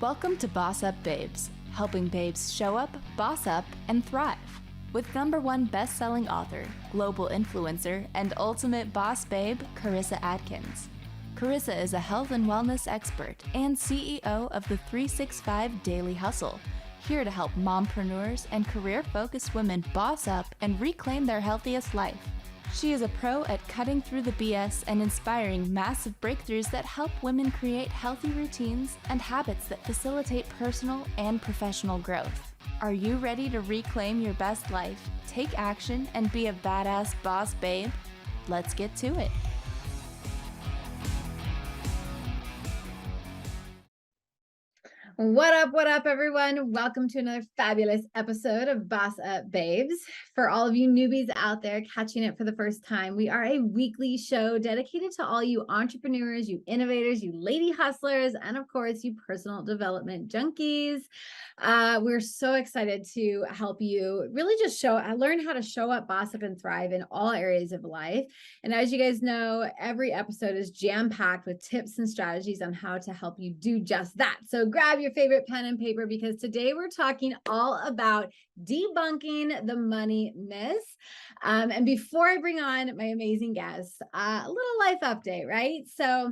Welcome to Boss Up Babes, helping babes show up, boss up, and thrive. With #1 best-selling author, global influencer, and ultimate boss babe, Carissa Adkins. Carissa is a health and wellness expert and CEO of the 365 Daily Hustle, here to help mompreneurs and career-focused women boss up and reclaim their healthiest life. She is a pro at cutting through the BS and inspiring massive breakthroughs that help women create healthy routines and habits that facilitate personal and professional growth. Are you ready to reclaim your best life, take action, and be a badass boss babe? Let's get to it. What up, everyone? Welcome to another fabulous episode of Boss Up Babes. For all of you newbies out there catching it for the first time, we are a weekly show dedicated to all you entrepreneurs, you innovators, you lady hustlers, and of course, you personal development junkies. We're so excited to help you really just learn how to show up, boss up, and thrive in all areas of life. And as you guys know, every episode is jam-packed with tips and strategies on how to help you do just that. So grab your favorite pen and paper, because today we're talking all about debunking the money myths. And before I bring on my amazing guests, a little life update, right? So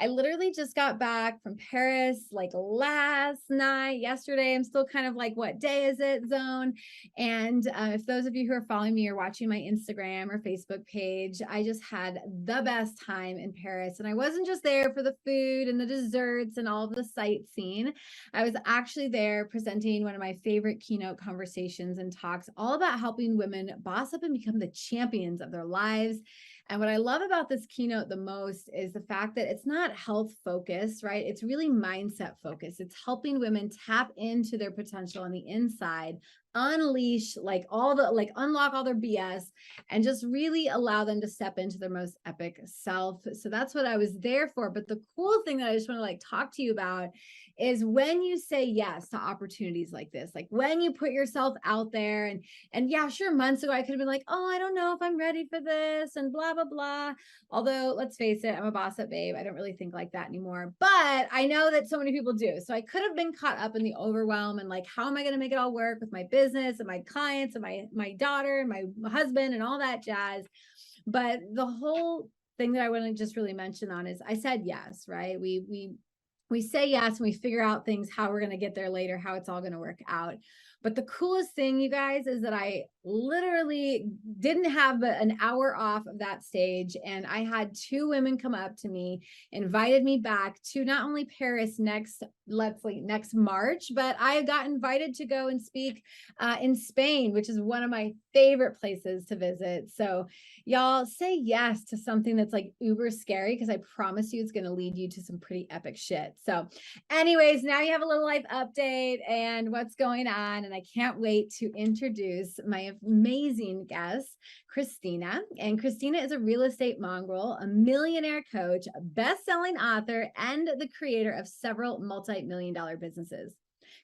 I literally just got back from Paris like yesterday. I'm still kind of like, what day is it zone? And if those of you who are following me or watching my Instagram or Facebook page, I just had the best time in Paris. And I wasn't just there for the food and the desserts and all of the sightseeing. I was actually there presenting one of my favorite keynote conversations and talks all about helping women boss up and become the champions of their lives. And what I love about this keynote the most is the fact that it's not health focused, right? It's really mindset focused. It's helping women tap into their potential on the inside, unleash unlock all their BS, and just really allow them to step into their most epic self. So that's what I was there for. But the cool thing that I just want to talk to you about is when you say yes to opportunities like this, like when you put yourself out there and yeah, sure, months ago, I could have been like, oh, I don't know if I'm ready for this and blah, blah, blah. Although let's face it, I'm a boss up babe. I don't really think like that anymore, but I know that so many people do. So I could have been caught up in the overwhelm and like, how am I going to make it all work with my business and my clients and my daughter and my husband and all that jazz. But the whole thing that I want to just really mention on is I said yes, right? We say yes and we figure out things, how we're going to get there later, how it's all going to work out. But the coolest thing, you guys, is that I literally didn't have an hour off of that stage. And I had 2 women come up to me, invited me back to not only Paris next March, but I got invited to go and speak in Spain, which is one of my favorite places to visit. So y'all, say yes to something that's like uber scary, because I promise you it's going to lead you to some pretty epic shit. So anyways, now you have a little life update and what's going on. And I can't wait to introduce my amazing guest, Krisstina. And Krisstina is a real estate mongrel, a millionaire coach, a best-selling author, and the creator of several multi-million-dollar businesses.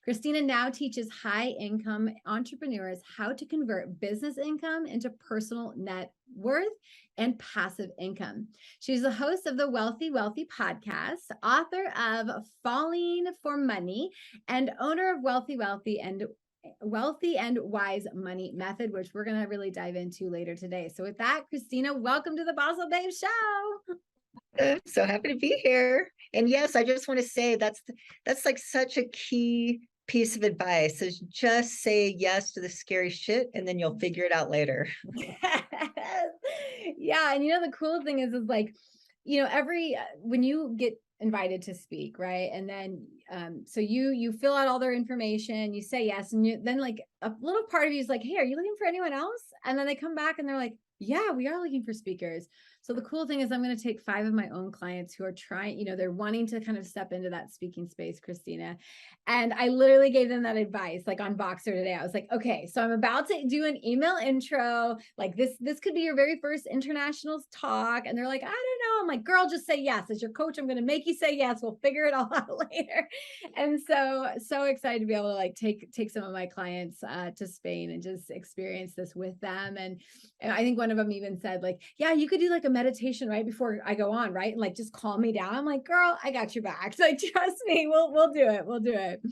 Krisstina now teaches high-income entrepreneurs how to convert business income into personal net worth and passive income. She's the host of the Wealthy podcast, author of Falling for Money, and owner of Wealthy and Wise Money Method, which we're going to really dive into later today. So with that, Krisstina, welcome to the Boss Up Babe Show. I'm so happy to be here. And yes, I just want to say that's like such a key piece of advice, is just say yes to the scary shit and then you'll figure it out later. Yeah. And the cool thing is like, when you get invited to speak, right? And then so you fill out all their information, you say yes, and then like a little part of you is like, hey, are you looking for anyone else? And then they come back and they're like, yeah, we are looking for speakers. So the cool thing is I'm going to take 5 of my own clients who are trying, they're wanting to kind of step into that speaking space, Krisstina. And I literally gave them that advice, like on Boxer today. I was like, okay, so I'm about to do an email intro. Like this could be your very first international talk. And they're like, I don't know. I'm like, girl, just say yes. As your coach, I'm going to make you say yes. We'll figure it all out later. And so excited to be able to like take some of my clients to Spain and just experience this with them. And I think one of them even said like, yeah, you could do like a meditation right before I go on, right? And like just calm me down. I'm like, girl, I got your back. So trust me, we'll do it. We'll do it.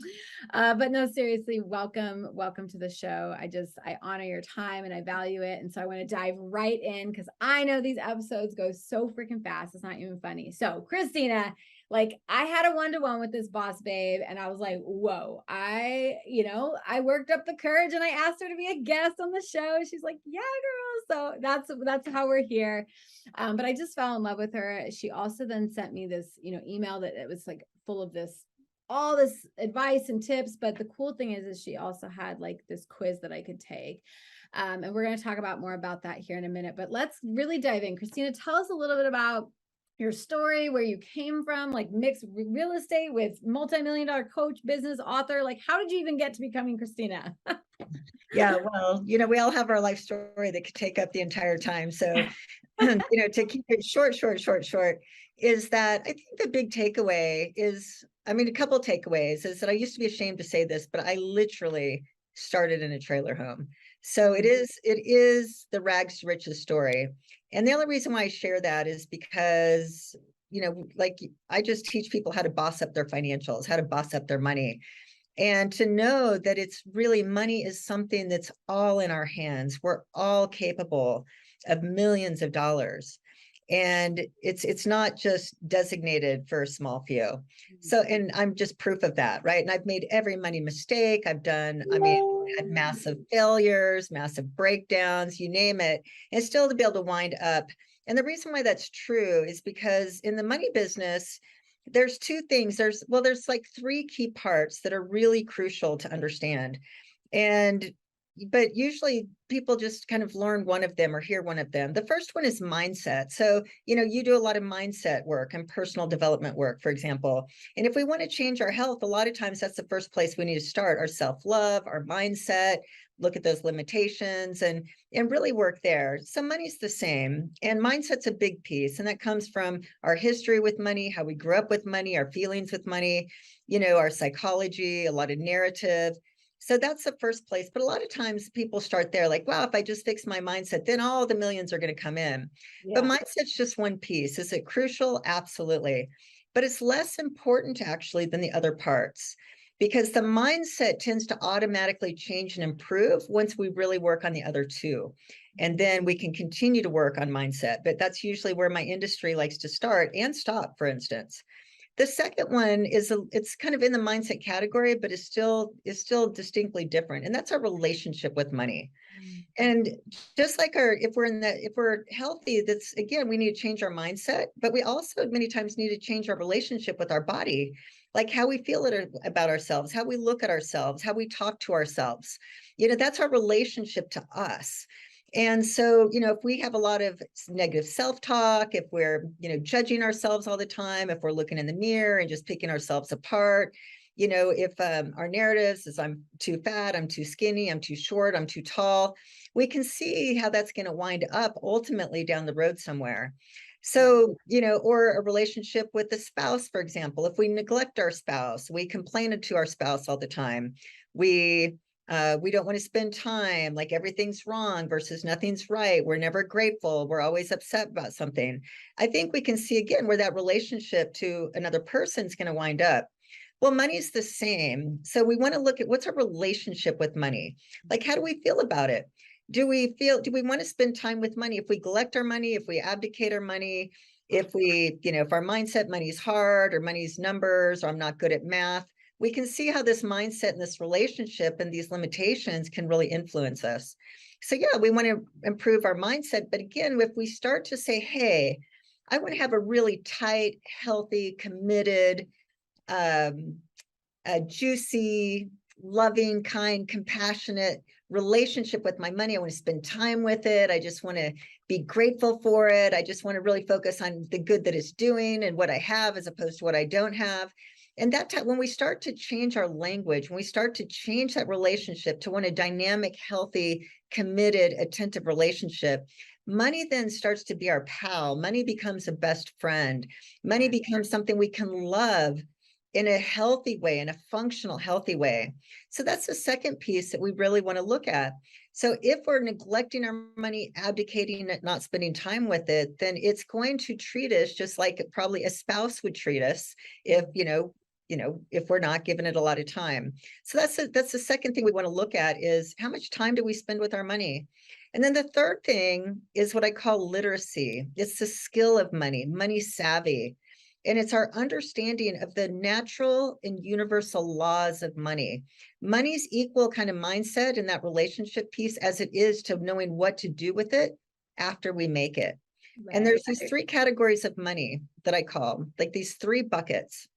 But no, seriously, welcome to the show. I honor your time and I value it. And so I want to dive right in because I know these episodes go so freaking fast. It's not even funny. So Krisstina, like I had a one-to-one with this boss babe and I was like, whoa, I worked up the courage and I asked her to be a guest on the show. She's like, yeah, girl. So that's how we're here. But I just fell in love with her. She also then sent me this, email that it was like full of all this advice and tips. But the cool thing is she also had like this quiz that I could take. And we're going to talk more about that here in a minute, but let's really dive in. Krisstina, tell us a little bit about your story, where you came from, like mixed real estate with multi-million-dollar coach, business author. Like, how did you even get to becoming Krisstina? Yeah, well, we all have our life story that could take up the entire time. So, to keep it short, is that I think the big takeaway is, a couple of takeaways is that I used to be ashamed to say this, but I literally started in a trailer home. So it is the rags to riches story. And the only reason why I share that is because, like I just teach people how to boss up their financials, how to boss up their money. And to know that it's really money is something that's all in our hands. We're all capable of millions of dollars. And it's not just designated for a small few. So, and I'm just proof of that, right? And I've made every money mistake. Had massive failures, massive breakdowns, you name it, and still to be able to wind up. And the reason why that's true is because in the money business, there's two things. There's like three key parts that are really crucial to understand. But usually people just kind of learn one of them or hear one of them. The first one is mindset. So, you do a lot of mindset work and personal development work, for example. And if we want to change our health, a lot of times that's the first place we need to start: our self-love, our mindset, look at those limitations and really work there. So money's the same, and mindset's a big piece. And that comes from our history with money, how we grew up with money, our feelings with money, our psychology, a lot of narrative. So that's the first place. But a lot of times people start there like, wow, if I just fix my mindset, then all the millions are going to come in. Yeah. But mindset's just one piece. Is it crucial? Absolutely. But it's less important actually than the other parts, because the mindset tends to automatically change and improve once we really work on the other two. And then we can continue to work on mindset. But that's usually where my industry likes to start and stop, for instance. The second one is it's kind of in the mindset category, but is still distinctly different. And that's our relationship with money. And just like if we're healthy, that's, again, we need to change our mindset, but we also many times need to change our relationship with our body, like how we feel about ourselves, how we look at ourselves, how we talk to ourselves. That's our relationship to us. And so, if we have a lot of negative self-talk, if we're, judging ourselves all the time, if we're looking in the mirror and just picking ourselves apart, if our narratives is I'm too fat, I'm too skinny, I'm too short, I'm too tall, we can see how that's going to wind up ultimately down the road somewhere. So, or a relationship with the spouse, for example, if we neglect our spouse, we complain to our spouse all the time, we don't want to spend time, like everything's wrong versus nothing's right. We're never grateful. We're always upset about something. I think we can see again where that relationship to another person's going to wind up. Well, money's the same. So we want to look at what's our relationship with money? Like, how do we feel about it? Do we want to spend time with money? If we neglect our money, if we abdicate our money, if we, if our mindset, money's hard or money's numbers, or I'm not good at math, we can see how this mindset and this relationship and these limitations can really influence us. So yeah, we want to improve our mindset. But again, if we start to say, hey, I want to have a really tight, healthy, committed, juicy, loving, kind, compassionate relationship with my money. I want to spend time with it. I just want to be grateful for it. I just want to really focus on the good that it's doing and what I have as opposed to what I don't have. And that time, when we start to change our language, when we start to change that relationship to want a dynamic, healthy, committed, attentive relationship, money then starts to be our pal. Money becomes a best friend. Money becomes something we can love in a healthy way, in a functional, healthy way. So that's the second piece that we really want to look at. So if we're neglecting our money, abdicating it, not spending time with it, then it's going to treat us just like probably a spouse would treat us if, if we're not giving it a lot of time. So that's the second thing we want to look at is how much time do we spend with our money? And then the third thing is what I call literacy. It's the skill of money, money savvy. And it's our understanding of the natural and universal laws of money. Money's equal kind of mindset in that relationship piece as it is to knowing what to do with it after we make it. Right. And there's these three categories of money that I call, like these three buckets.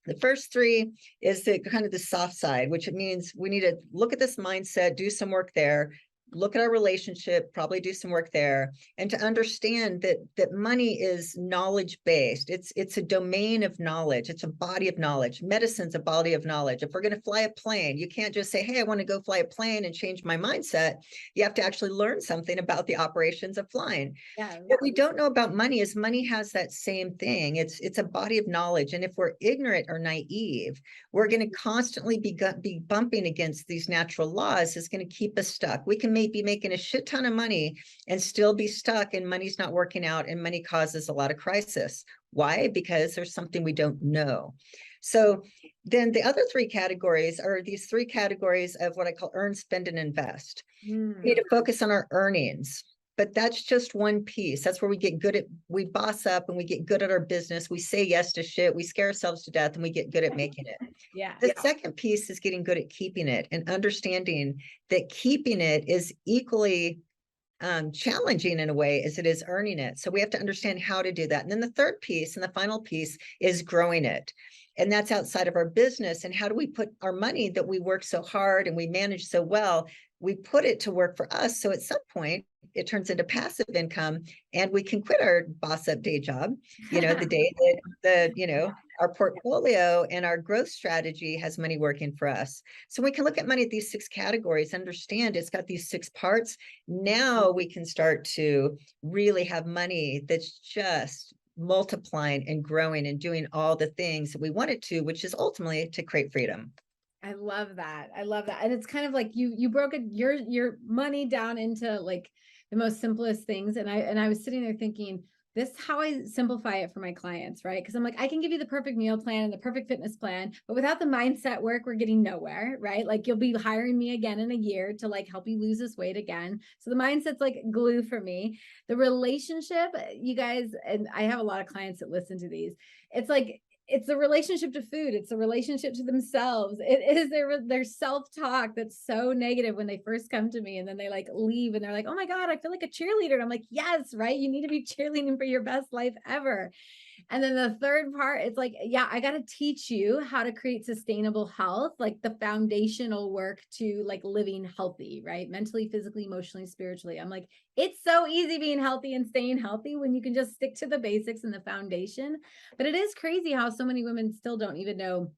The first three is the kind of the soft side, which it means we need to look at this mindset, do some work there, look at our relationship, probably do some work there, and to understand that money is knowledge-based. It's a domain of knowledge. It's a body of knowledge. Medicine's a body of knowledge. If we're going to fly a plane, you can't just say, hey, I want to go fly a plane and change my mindset. You have to actually learn something about the operations of flying. Yeah. What we don't know about money is money has that same thing. It's a body of knowledge. And if we're ignorant or naive, we're going to constantly be bumping against these natural laws. It's going to keep us stuck. We can be making a shit ton of money and still be stuck, and money's not working out, and money causes a lot of crisis. Why? Because there's something we don't know. So then the other three categories are these three categories of what I call earn, spend, and invest. We need to focus on our earnings, but that's just one piece. That's where we get good at, we boss up and we get good at our business. We say yes to shit. We scare ourselves to death and we get good at making it. Yeah. The second piece is getting good at keeping it and understanding that keeping it is equally challenging in a way as it is earning it. So we have to understand how to do that. And then the third piece and the final piece is growing it. And that's outside of our business. And how do we put our money that we work so hard and we manage so well, we put it to work for us. So at some point, it turns into passive income and we can quit our boss up day job, the day that our portfolio and our growth strategy has money working for us. So we can look at money at these six categories, understand it's got these six parts. Now we can start to really have money that's just multiplying and growing and doing all the things that we want it to, which is ultimately to create freedom. I love that. I love that. And it's kind of like you broke your money down into like the most simplest things. And I was sitting there thinking, this is how I simplify it for my clients, right? Because I'm like, I can give you the perfect meal plan and the perfect fitness plan, but without the mindset work, we're getting nowhere, right? Like you'll be hiring me again in a year to like help you lose this weight again. So the mindset's like glue for me. The relationship, you guys, and I have a lot of clients that listen to these. It's like, it's a relationship to food. It's a relationship to themselves. It is their self-talk that's so negative when they first come to me, and then they like leave and they're like, oh my God, I feel like a cheerleader. And I'm like, yes, right. You need to be cheerleading for your best life ever. And then the third part, it's like, yeah, I got to teach you how to create sustainable health, like the foundational work to like living healthy, right? Mentally, physically, emotionally, spiritually. I'm like, it's so easy being healthy and staying healthy when you can just stick to the basics and the foundation. But it is crazy how so many women still don't even know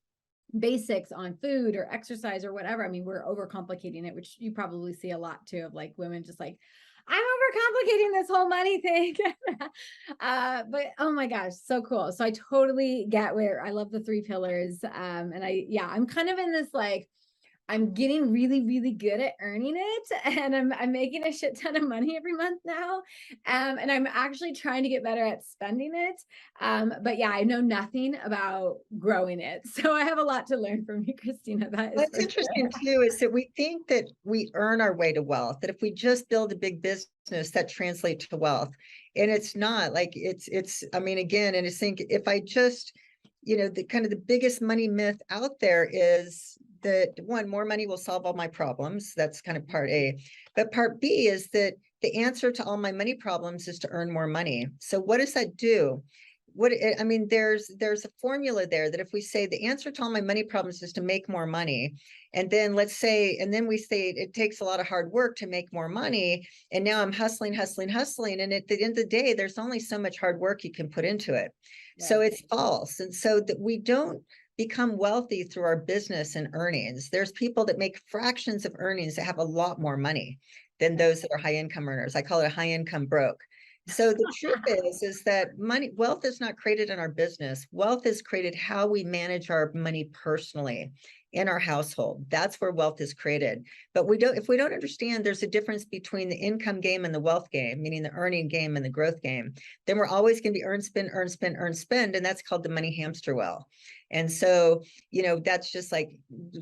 basics on food or exercise or whatever. I mean, we're overcomplicating it, which you probably see a lot too, of like women just like, I'm overcomplicating this whole money thing. But oh my gosh, so cool. So I totally get where I love the three pillars. And I'm kind of in this, like, I'm getting really, really good at earning it, and I'm making a shit ton of money every month now. And I'm actually trying to get better at spending it. But yeah, I know nothing about growing it. So I have a lot to learn from you, Krisstina. What's interesting too is that we think that we earn our way to wealth, that if we just build a big business that translates to wealth. And it's not like I mean, again, and I think if I just, the kind of the biggest money myth out there is that one, more money will solve all my problems. That's kind of part A. But part B is that the answer to all my money problems is to earn more money. So what does that do? There's a formula there that if we say the answer to all my money problems is to make more money, and then we say it takes a lot of hard work to make more money, and now I'm hustling. And at the end of the day, there's only so much hard work you can put into it. Right. So it's false. And so that we don't become wealthy through our business and earnings. There's people that make fractions of earnings that have a lot more money than those that are high income earners. I call it a high income broke. So the truth is that wealth is not created in our business. Wealth is created how we manage our money personally in our household. That's where wealth is created. But if we don't understand there's a difference between the income game and the wealth game, meaning the earning game and the growth game, then we're always going to be earn, spend, earn, spend, earn, spend. And that's called the money hamster wheel. And so, that's just like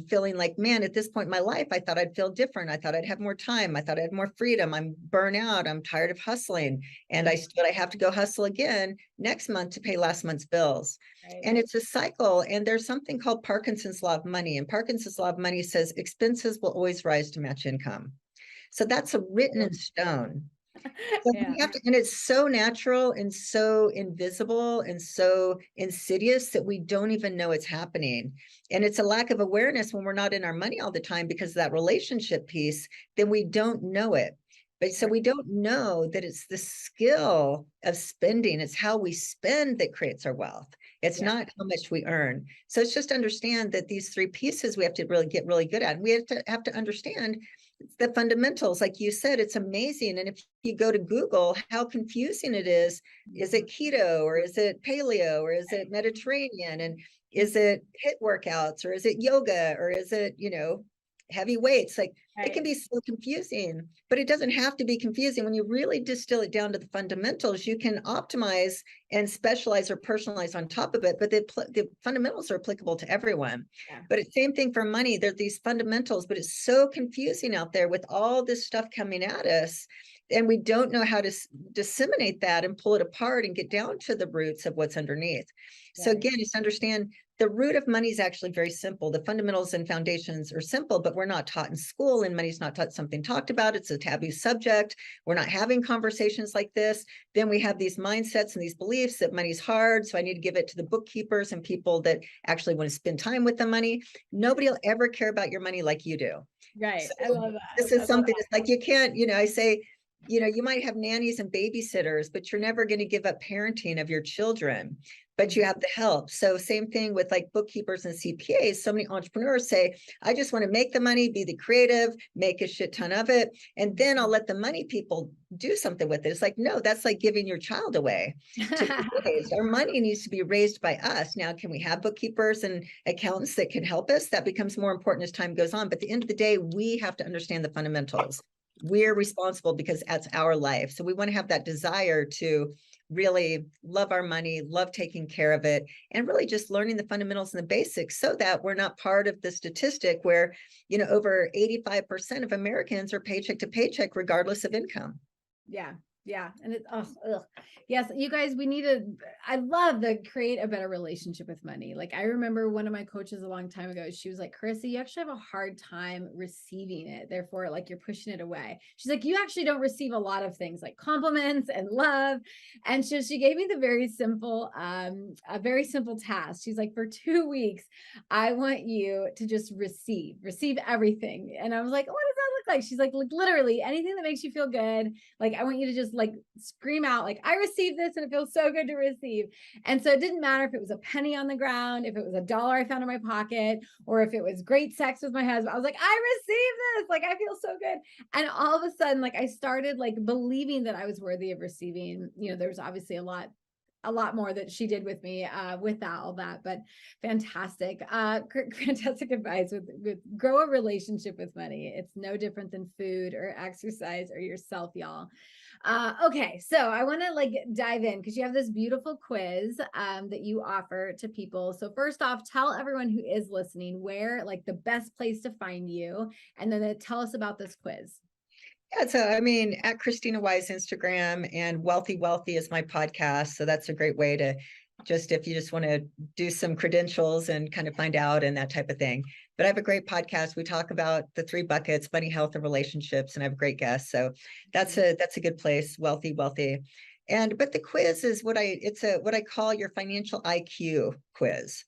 feeling like, man, at this point in my life, I thought I'd feel different. I thought I'd have more time. I thought I had more freedom. I'm burnt out. I'm tired of hustling. And I have to go hustle again next month to pay last month's bills. Right. And it's a cycle. And there's something called Parkinson's law of money. And Parkinson's law of money says expenses will always rise to match income. So that's written in stone. So we have to, and it's so natural and so invisible and so insidious that we don't even know it's happening. And it's a lack of awareness when we're not in our money all the time because of that relationship piece, then we don't know it. But so we don't know that it's the skill of spending. It's how we spend that creates our wealth. It's not how much we earn. So it's just understand that these three pieces we have to really get really good at. And we have to understand the fundamentals. Like you said, it's amazing. And if you go to Google, how confusing it is it keto or is it paleo or is it Mediterranean? And is it HIIT workouts or is it yoga or is it, heavy weights? Like it can be so confusing, but it doesn't have to be confusing. When you really distill it down to the fundamentals, you can optimize and specialize or personalize on top of it. But the fundamentals are applicable to everyone. But it's same thing for money. There's these fundamentals, but it's so confusing out there with all this stuff coming at us. And we don't know how to disseminate that and pull it apart and get down to the roots of what's underneath. So again, just understand the root of money is actually very simple. The fundamentals and foundations are simple, but we're not taught in school, and money's not something talked about. It's a taboo subject. We're not having conversations like this. Then we have these mindsets and these beliefs that money's hard, so I need to give it to the bookkeepers and people that actually want to spend time with the money. Nobody will ever care about your money like you do. Right. So I love that. This is something that's like, you can't, I say, you might have nannies and babysitters, but you're never going to give up parenting of your children, but you have the help. So same thing with like bookkeepers and CPAs. So many entrepreneurs say, I just want to make the money, be the creative, make a shit ton of it. And then I'll let the money people do something with it. It's like, no, that's like giving your child away to be raised. Our money needs to be raised by us. Now, can we have bookkeepers and accountants that can help us? That becomes more important as time goes on. But at the end of the day, we have to understand the fundamentals. We're responsible because that's our life. So we want to have that desire to really love our money, love taking care of it, and really just learning the fundamentals and the basics so that we're not part of the statistic where, over 85% of Americans are paycheck to paycheck, regardless of income. Yeah. And it's, yes, you guys, I love the create a better relationship with money. Like I remember one of my coaches a long time ago, she was like, Carissa, you actually have a hard time receiving it. Therefore, like you're pushing it away. She's like, you actually don't receive a lot of things like compliments and love. And so she gave me a very simple task. She's like, for 2 weeks, I want you to just receive everything. And I was like, what does that look like? She's like literally anything that makes you feel good. Like, I want you to just like scream out, like, I received this and it feels so good to receive. And so it didn't matter if it was a penny on the ground, if it was $1 I found in my pocket, or if it was great sex with my husband. I was like, I received this. Like, I feel so good. And all of a sudden, like I started like believing that I was worthy of receiving. There's obviously a lot more that she did with me with all that, but fantastic advice with grow a relationship with money. It's no different than food or exercise or yourself, y'all. Okay, so I want to like dive in because you have this beautiful quiz that you offer to people. So first off, tell everyone who is listening where like the best place to find you, and then tell us about this quiz. Yeah, so I mean, at Krisstina Wise Instagram, and Wealthy is my podcast. So that's a great way to if you just want to do some credentials and kind of find out and that type of thing. But I have a great podcast. We talk about the 3 buckets: money, health, and relationships, and I have great guests. So that's a good place. Wealthy. But the quiz is what I call your financial IQ quiz.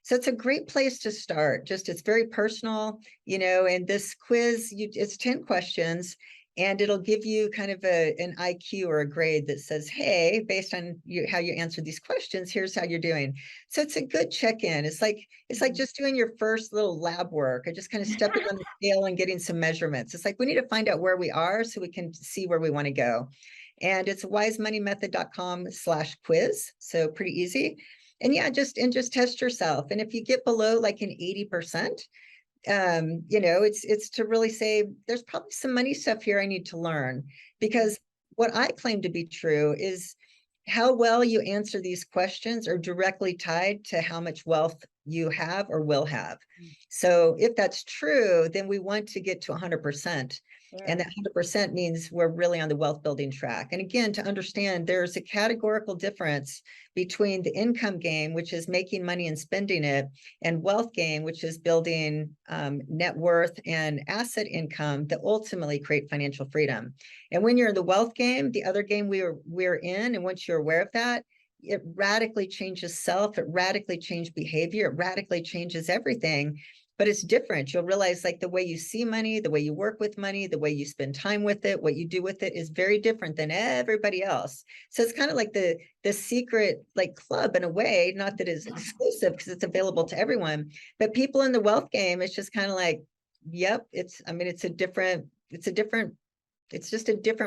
So it's a great place to start. It's very personal, and this quiz, it's 10 questions. And it'll give you kind of an IQ or a grade that says, hey, based on how you answer these questions, here's how you're doing. So it's a good check-in. It's like just doing your first little lab work, or just kind of stepping on the scale and getting some measurements. It's like we need to find out where we are so we can see where we want to go. And it's wisemoneymethod.com/quiz. So pretty easy. And yeah, just test yourself. And if you get below like an 80%, it's to really say, there's probably some money stuff here I need to learn. Because what I claim to be true is how well you answer these questions are directly tied to how much wealth you have or will have. So if that's true, then we want to get to 100%. And that 100% means we're really on the wealth building track. And again, to understand, there's a categorical difference between the income game, which is making money and spending it, and wealth game, which is building net worth and asset income that ultimately create financial freedom. And when you're in the wealth game, the other game we're in, and once you're aware of that, it radically changes self, it radically changes behavior, it radically changes everything. But it's different. You'll realize like the way you see money, the way you work with money, the way you spend time with it, what you do with it is very different than everybody else. So it's kind of like the secret like club in a way, not that it's exclusive because it's available to everyone, but people in the wealth game, it's just kind of like, yep, it's just a different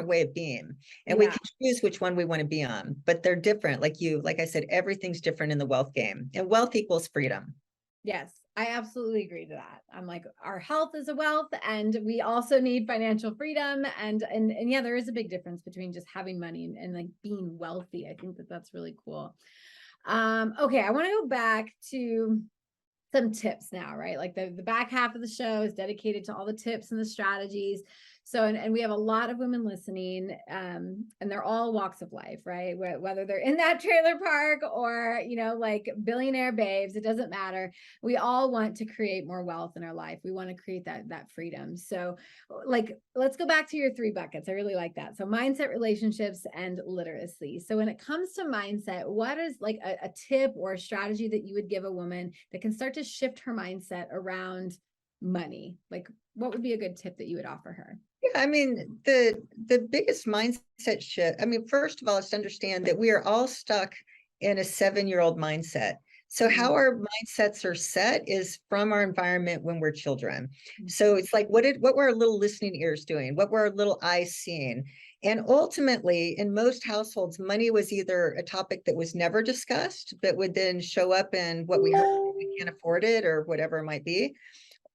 way of being. And we can choose which one we want to be on, but they're different. Like I said, everything's different in the wealth game, and wealth equals freedom. Yes, I absolutely agree to that. I'm like, our health is a wealth, and we also need financial freedom. And yeah, there is a big difference between just having money and like being wealthy. I think that's really cool. Okay, I want to go back to some tips now, right? Like the back half of the show is dedicated to all the tips and the strategies. So, and we have a lot of women listening, and they're all walks of life, right? Whether they're in that trailer park or, like billionaire babes, it doesn't matter. We all want to create more wealth in our life. We want to create that freedom. So like, let's go back to your 3 buckets. I really like that. So mindset, relationships, and literacy. So when it comes to mindset, what is like a tip or a strategy that you would give a woman that can start to shift her mindset around money? Like, what would be a good tip that you would offer her? Yeah, I mean, the biggest mindset shift, I mean, first of all, is to understand that we are all stuck in a 7-year-old mindset. So how our mindsets are set is from our environment when we're children. So it's like, what were our little listening ears doing? What were our little eyes seeing? And ultimately, in most households, money was either a topic that was never discussed, but would then show up in what we heard, we can't afford it, or whatever it might be.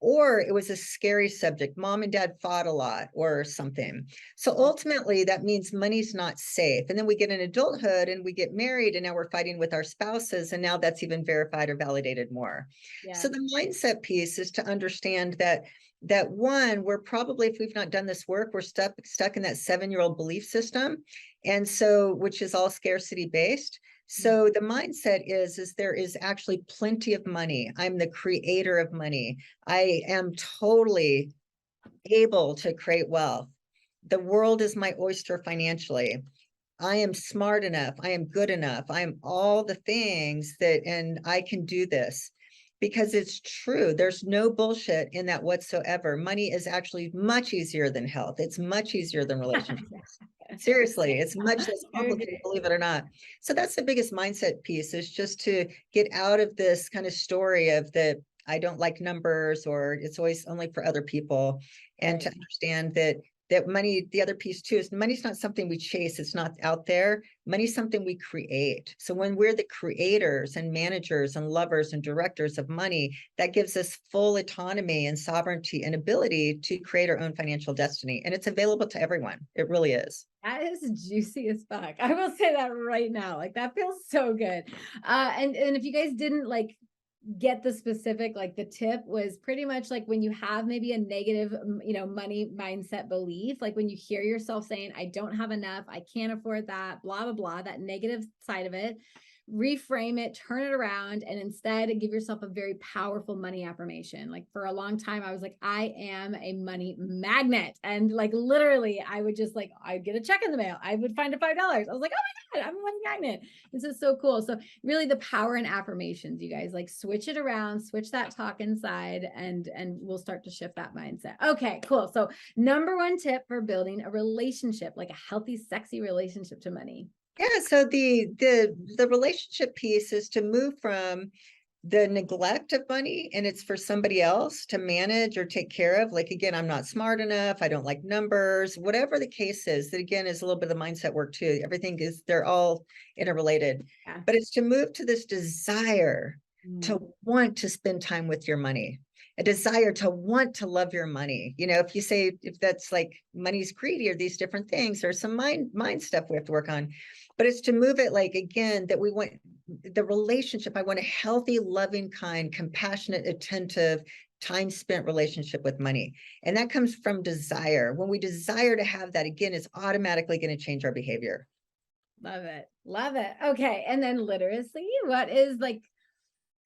Or it was a scary subject. Mom and dad fought a lot or something. So ultimately, that means money's not safe. And then we get in adulthood and we get married, and now we're fighting with our spouses. And now that's even verified or validated more. Yeah. So the mindset piece is to understand that one, we're probably, if we've not done this work, we're stuck in that 7-year-old belief system. And so, which is all scarcity based. So the mindset is there is actually plenty of money. I'm the creator of money. I am totally able to create wealth. The world is my oyster financially. I am smart enough. I am good enough. I am all the things and I can do this. Because it's true. There's no bullshit in that whatsoever. Money is actually much easier than health. It's much easier than relationships. Seriously, it's much less complicated, believe it or not. So that's the biggest mindset piece, is just to get out of this kind of story of that I don't like numbers, or it's always only for other people, and to understand that money, the other piece too, is money's not something we chase. It's not out there. Money's something we create. So when we're the creators and managers and lovers and directors of money, that gives us full autonomy and sovereignty and ability to create our own financial destiny. And it's available to everyone. It really is. That is juicy as fuck. I will say that right now. Like, that feels so good. And if you guys didn't like get the specific, like the tip was pretty much like when you have maybe a negative, money mindset belief, like when you hear yourself saying, I don't have enough, I can't afford that, blah, blah, blah, that negative side of it, reframe it, turn it around, and instead give yourself a very powerful money affirmation. Like for a long time, I was like, I am a money magnet. And like, literally I would just like, I'd get a check in the mail. I would find a $5. I was like, oh my God, I'm a money magnet. This is so cool. So really the power in affirmations, you guys, like switch it around, switch that talk inside, and we'll start to shift that mindset. Okay, cool. So number 1 tip for building a relationship, like a healthy, sexy relationship to money. Yeah, so the relationship piece is to move from the neglect of money and it's for somebody else to manage or take care of, like, again, I'm not smart enough, I don't like numbers, whatever the case is, that again is a little bit of the mindset work too. Everything is, they're all interrelated. Yeah. But it's to move to this desire to want to spend time with your money, a desire to want to love your money. You know, if you say, if that's like money's greedy or these different things, there's some mind stuff we have to work on. But it's to move it, like, again, that we want the relationship. I want a healthy, loving, kind, compassionate, attentive, time spent relationship with money. And that comes from desire. When we desire to have that, again, it's automatically going to change our behavior. Love it. Love it. Okay. And then literacy, what is like,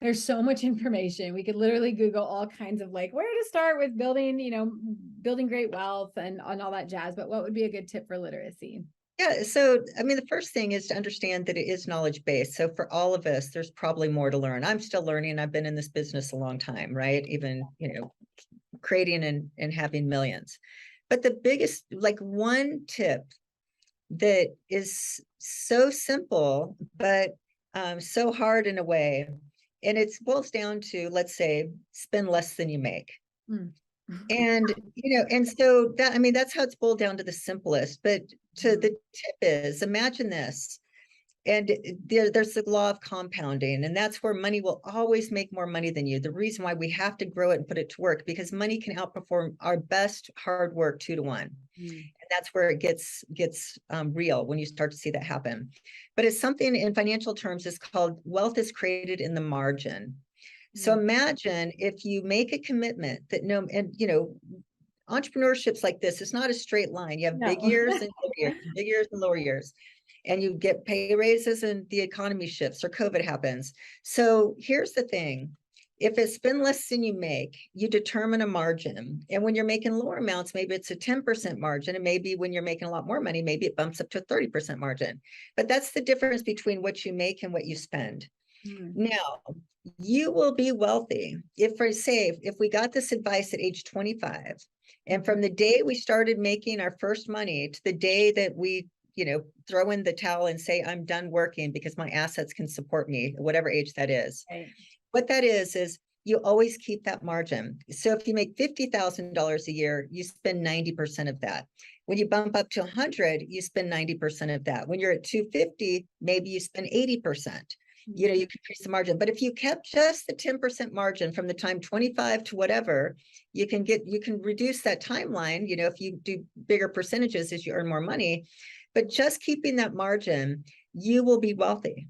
there's so much information. We could literally Google all kinds of like where to start with building, you know, building great wealth and all that jazz. But what would be a good tip for literacy? Yeah. So, I mean, the first thing is to understand that it is knowledge-based. So for all of us, there's probably more to learn. I'm still learning. I've been in this business a long time, right? Even, you know, creating and having millions. But the biggest, like, one tip that is so simple, but so hard in a way, and it boils down to, let's say, spend less than you make. And, you know, and so that, I mean, that's how it's boiled down to the simplest. But to the tip is, imagine this, and there's the law of compounding, and that's where money will always make more money than you. The reason why we have to grow it and put it to work, because money can outperform our best hard work 2 to 1. And that's where it gets real, when you start to see that happen. But it's something in financial terms is called wealth is created in the margin. So imagine if you make a commitment that and you know, entrepreneurship's like this. It's not a straight line. You have big years and low years, big years and lower years, and you get pay raises and the economy shifts or COVID happens. So here's the thing. If it's spend less than you make, you determine a margin. And when you're making lower amounts, maybe it's a 10% margin. And maybe when you're making a lot more money, maybe it bumps up to a 30% margin. But that's the difference between what you make and what you spend. Now, you will be wealthy if we got this advice at age 25, and from the day we started making our first money to the day that we, you know, throw in the towel and say, I'm done working because my assets can support me, whatever age that is. Right. What that is you always keep that margin. So if you make $50,000 a year, you spend 90% of that. When you bump up to 100, you spend 90% of that. When you're at 250, maybe you spend 80%. You know, you can increase the margin. But if you kept just the 10% margin from the time 25 to whatever, you can reduce that timeline, you know, if you do bigger percentages as you earn more money. But just keeping that margin, you will be wealthy.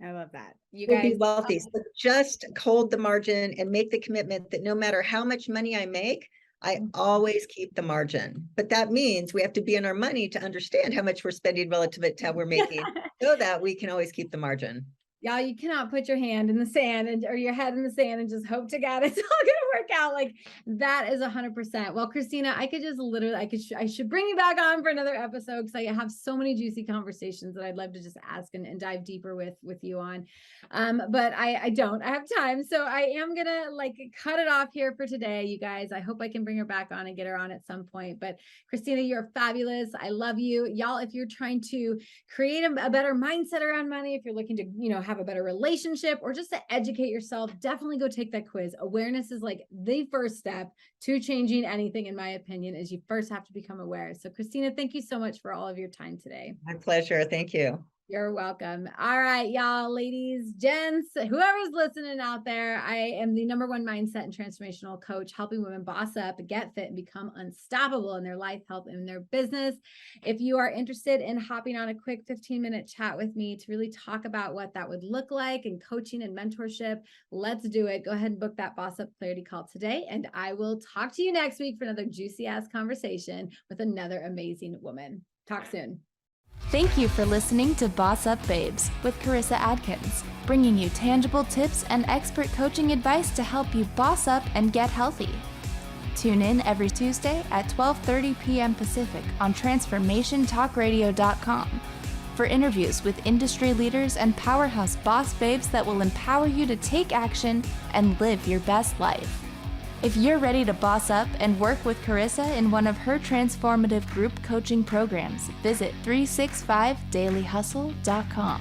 I love that. You guys will be wealthy. So just hold the margin and make the commitment that no matter how much money I make, I always keep the margin. But that means we have to be in our money to understand how much we're spending relative to how we're making, so that we can always keep the margin. Y'all, you cannot put your hand in the sand or your head in the sand and just hope to God it's all going to work out. Like, that is 100%. Well, Christina, I could just literally, I should bring you back on for another episode, because I have so many juicy conversations that I'd love to just ask and dive deeper with you on. But I don't have time. So I am going to like cut it off here for today, you guys. I hope I can bring her back on and get her on at some point. But Christina, you're fabulous. I love you. Y'all, if you're trying to create a better mindset around money, if you're looking to, you know, have a better relationship or just to educate yourself, definitely go take that quiz. Awareness is like the first step to changing anything, in my opinion, is you first have to become aware. So Christina, thank you so much for all of your time today. My pleasure. Thank you. You're welcome. All right, y'all, ladies, gents, whoever's listening out there, I am the #1 mindset and transformational coach, helping women boss up, get fit, and become unstoppable in their life, health, and their business. If you are interested in hopping on a quick 15-minute chat with me to really talk about what that would look like in coaching and mentorship, let's do it. Go ahead and book that Boss Up Clarity call today, and I will talk to you next week for another juicy ass conversation with another amazing woman. Talk soon. Thank you for listening to Boss Up Babes with Carissa Adkins, bringing you tangible tips and expert coaching advice to help you boss up and get healthy. Tune in every Tuesday at 12:30 p.m. Pacific on transformationtalkradio.com for interviews with industry leaders and powerhouse boss babes that will empower you to take action and live your best life. If you're ready to boss up and work with Carissa in one of her transformative group coaching programs, visit 365dailyhustle.com.